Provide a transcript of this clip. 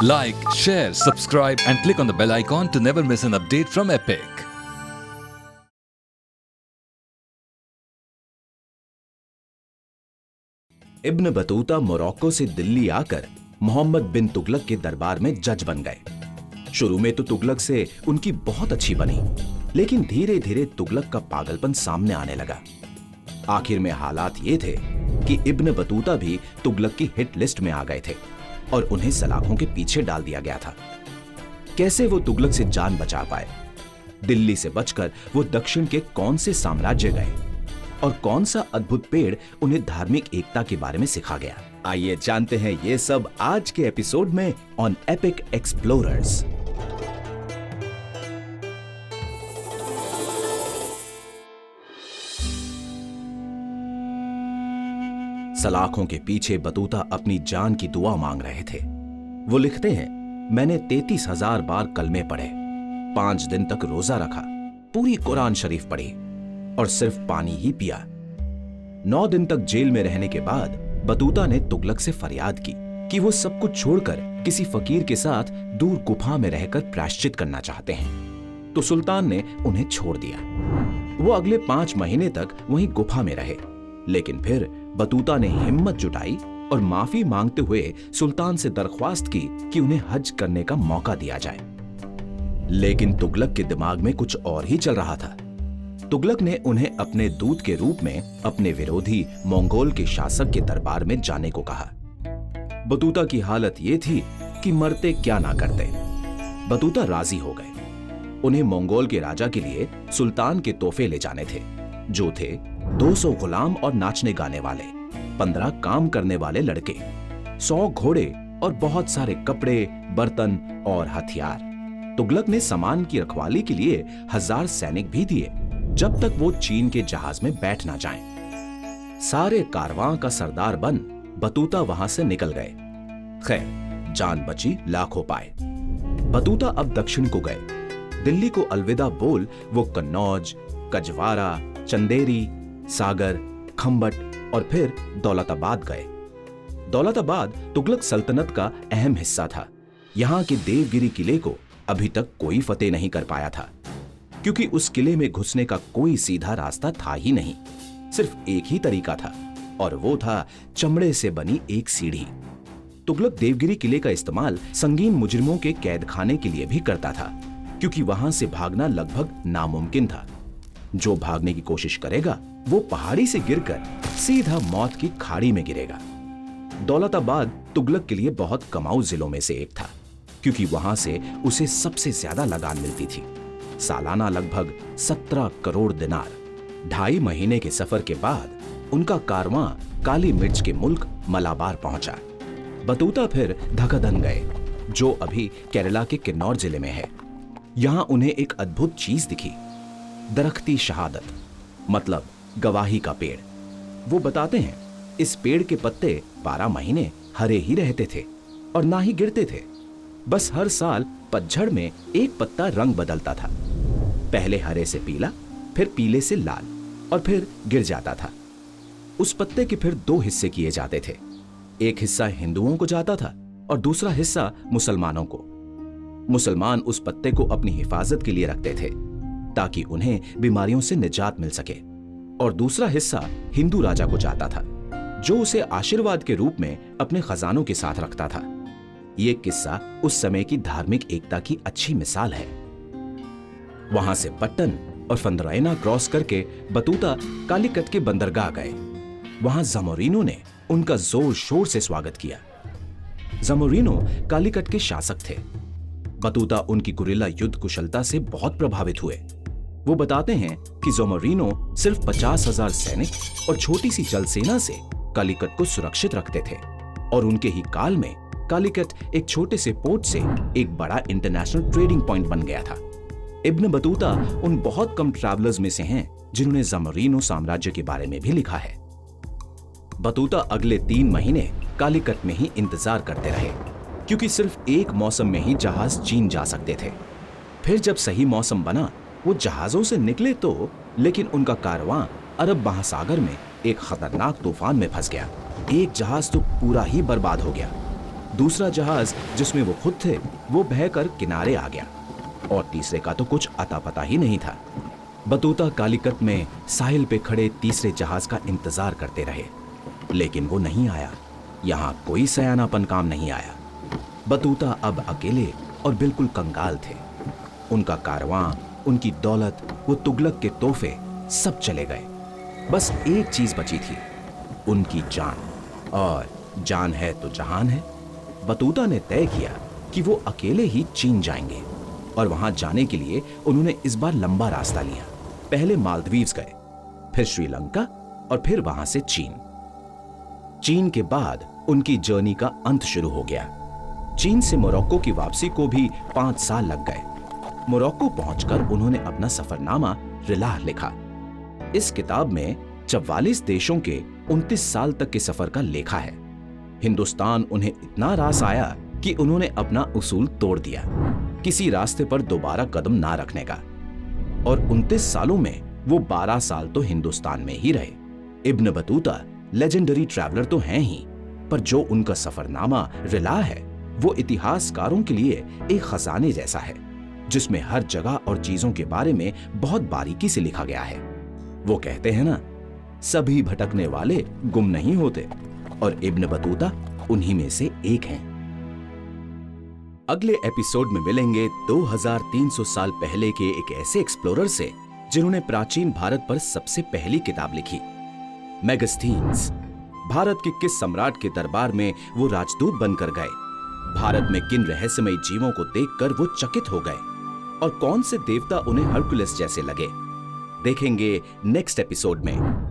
Like, share, subscribe and click on the bell icon to never miss an update from Epic. Ibn Battuta Morocco से दिल्ली आकर मोहम्मद बिन तुगलक के दरबार में जज बन गए। शुरू में तो तुगलक से उनकी बहुत अच्छी बनी, लेकिन धीरे धीरे तुगलक का पागलपन सामने आने लगा। आखिर में हालात ये थे कि इब्न बतूता भी तुगलक की हिट लिस्ट में आ गए थे और उन्हें सलाखों के पीछे डाल दिया गया था। कैसे वो तुगलक से जान बचा पाए? दिल्ली से बचकर वो दक्षिण के कौन से साम्राज्य गए और कौन सा अद्भुत पेड़ उन्हें धार्मिक एकता के बारे में सिखा गया? आइए जानते हैं ये सब आज के एपिसोड में ऑन एपिक एक्सप्लोरर्स। सलाखों के पीछे बतूता अपनी जान की दुआ मांग रहे थे। वो लिखते हैं, मैंने 33,000 बार कलमे पढ़े, 5 दिन तक रोजा रखा, पूरी कुरान शरीफ पढ़ी और सिर्फ पानी ही पिया। 9 दिन तक जेल में रहने के बाद बतूता ने तुगलक से फरियाद की कि वो सब कुछ छोड़कर किसी फकीर के साथ दूर गुफा में रहकर प्रायश्चित करना चाहते हैं। तो सुल्तान ने उन्हें छोड़ दिया। वो अगले 5 महीने तक वहीं गुफा में रहे, लेकिन फिर बतूता ने हिम्मत जुटाई और माफी मांगते हुए सुल्तान से दरख्वास्त की कि उन्हें हज करने का मौका दिया जाए। लेकिन तुगलक के दिमाग में कुछ और ही चल रहा था। तुगलक ने उन्हें अपने दूत के रूप में अपने विरोधी मंगोल के शासक के दरबार में जाने को कहा। बतूता की हालत यह थी कि मरते क्या ना करते। बतूता राजी हो गए। उन्हें मंगोल के राजा के लिए सुल्तान के तोहफे ले जाने थे, जो थे 200 गुलाम और नाचने गाने वाले, 15 काम करने वाले लड़के, 100 घोड़े और बहुत सारे कपड़े, बर्तन और हथियार। तुगलक ने सामान की रखवाली के लिए 1000 सैनिक भी दिए, जब तक वो चीन के जहाज में बैठ ना जाएं। सारे कारवां का सरदार बन बतूता वहां से निकल गए। खैर, जान बची लाखों पाए। बतूता अब दक्षिण को गए। दिल्ली को अलविदा बोल वो कन्नौज, कजवारा, चंदेरी, सागर, खंबट और फिर दौलताबाद गए। दौलताबाद तुगलक सल्तनत का अहम हिस्सा था। यहाँ के देवगिरी किले को अभी तक कोई फतेह नहीं कर पाया था, क्योंकि उस किले में घुसने का कोई सीधा रास्ता था ही नहीं। सिर्फ एक ही तरीका था, और वो था चमड़े से बनी एक सीढ़ी। तुगलक देवगिरी किले का इस्तेमाल संगीन मुजरिमों के कैद खाने के लिए भी करता था, क्योंकि वहां से भागना लगभग नामुमकिन था। जो भागने की कोशिश करेगा वो पहाड़ी से गिरकर सीधा मौत की खाड़ी में गिरेगा। दौलताबाद तुगलक के लिए बहुत कमाऊ जिलों में से एक था, क्योंकि वहां से उसे सबसे ज्यादा लगान मिलती थी, सालाना लगभग 17 करोड़ दिनार। 2.5 महीने के सफर के बाद उनका कारवां काली मिर्च के मुल्क मलाबार पहुंचा। बतूता फिर धकधन गए, जो अभी केरला के किन्नौर जिले में है। यहां उन्हें एक अद्भुत चीज दिखी, दरख्ती शहादत, मतलब गवाही का पेड़। वो बताते हैं, इस पेड़ के पत्ते 12 महीने हरे ही रहते थे और ना ही गिरते थे। बस हर साल पतझड़ में एक पत्ता रंग बदलता था, पहले हरे से पीला, फिर पीले से लाल और फिर गिर जाता था। उस पत्ते के फिर 2 हिस्से किए जाते थे। एक हिस्सा हिंदुओं को जाता था और दूसरा हिस्सा मुसलमानों को। मुसलमान उस पत्ते को अपनी हिफाजत के लिए रखते थे, ताकि उन्हें बीमारियों से निजात मिल सके, और दूसरा हिस्सा हिंदू राजा को जाता था, जो उसे आशीर्वाद के रूप में अपने खजानों के साथ रखता था। यह किस्सा उस समय की धार्मिक एकता की अच्छी मिसाल है। वहां से पट्टन और फंदरैना क्रॉस करके बतूता कालीकट के बंदरगाह गए। वहां जामोरिनो ने उनका जोर शोर से स्वागत किया। जामोरिनो कालीकट के शासक थे। बतूता उनकी गुरिल्ला युद्ध कुशलता से बहुत प्रभावित हुए। वो बताते हैं कि जामोरिनो सिर्फ 50,000 सैनिक और छोटी सी जल सेना से कालीकट को सुरक्षित रखते थे, और उनके ही काल में कालीकट एक छोटे से पोर्ट से एक बड़ा इंटरनेशनल ट्रेडिंग पॉइंट बन गया था। इब्न बतूता उन बहुत कम ट्रैवलर्स में से हैं जिन्होंने जामोरिनो साम्राज्य के बारे में भी लिखा है। बतूता अगले 3 महीने कालीकट में ही इंतजार करते रहे, क्योंकि सिर्फ एक मौसम में ही जहाज चीन जा सकते थे। फिर जब सही मौसम बना, वो जहाजों से निकले तो, लेकिन उनका कारवां अरब महासागर में एक खतरनाक तूफान में फंस गया। एक जहाज तो पूरा ही बर्बाद हो गया। दूसरा जहाज जिसमें वो खुद थे वो बहकर किनारे आ गया और तीसरे का तो कुछ अता पता ही नहीं था। बतूता कालीकट में साहिल पे खड़े तीसरे जहाज का इंतजार करते रहे, लेकिन वो नहीं आया। यहाँ कोई सयानापन काम नहीं आया। बतूता अब अकेले और बिल्कुल कंगाल थे। उनका कारवां, उनकी दौलत, वो तुगलक के तोहफे सब चले गए। बस एक चीज बची थी, उनकी जान। और जान है तो जहान है। बतूता ने तय किया कि वो अकेले ही चीन जाएंगे और वहां जाने के लिए उन्होंने इस बार लंबा रास्ता लिया। पहले मालदीव्स गए, फिर श्रीलंका और फिर वहां से चीन। चीन के बाद उनकी जर्नी का अंत शुरू हो गया। चीन से मोरक्को की वापसी को भी 5 साल लग गए। मोरक्को पहुंचकर उन्होंने अपना सफरनामा रिलाह लिखा। इस किताब में 44 देशों के 29 साल तक के सफर का लेखा है। हिंदुस्तान उन्हें इतना रास आया कि उन्होंने अपना उसूल तोड़ दिया, किसी रास्ते पर दोबारा कदम ना रखने का। और 29 सालों में वो 12 साल तो हिंदुस्तान में ही रहे। इब्न बतूता लेजेंडरी ट्रैवलर तो हैं ही, पर जो उनका सफरनामा रिलाह है वो इतिहासकारों के लिए एक खजाने जैसा है, जिसमें हर जगह और चीजों के बारे में बहुत बारीकी से लिखा गया है। वो कहते हैं ना, सभी भटकने वाले गुम नहीं होते, और इब्न बतूता उन्हीं में से एक हैं। अगले एपिसोड में मिलेंगे 2300 साल पहले के एक ऐसे एक्सप्लोरर से जिन्होंने प्राचीन भारत पर सबसे पहली किताब लिखी, मेगास्थीन्स। भारत के किस सम्राट के दरबार में वो राजदूत बनकर गए, भारत में किन रहस्यमयी जीवों को देखकर वो चकित हो गए, और कौन से देवता उन्हें हरकुलिस जैसे लगे, देखेंगे नेक्स्ट एपिसोड में।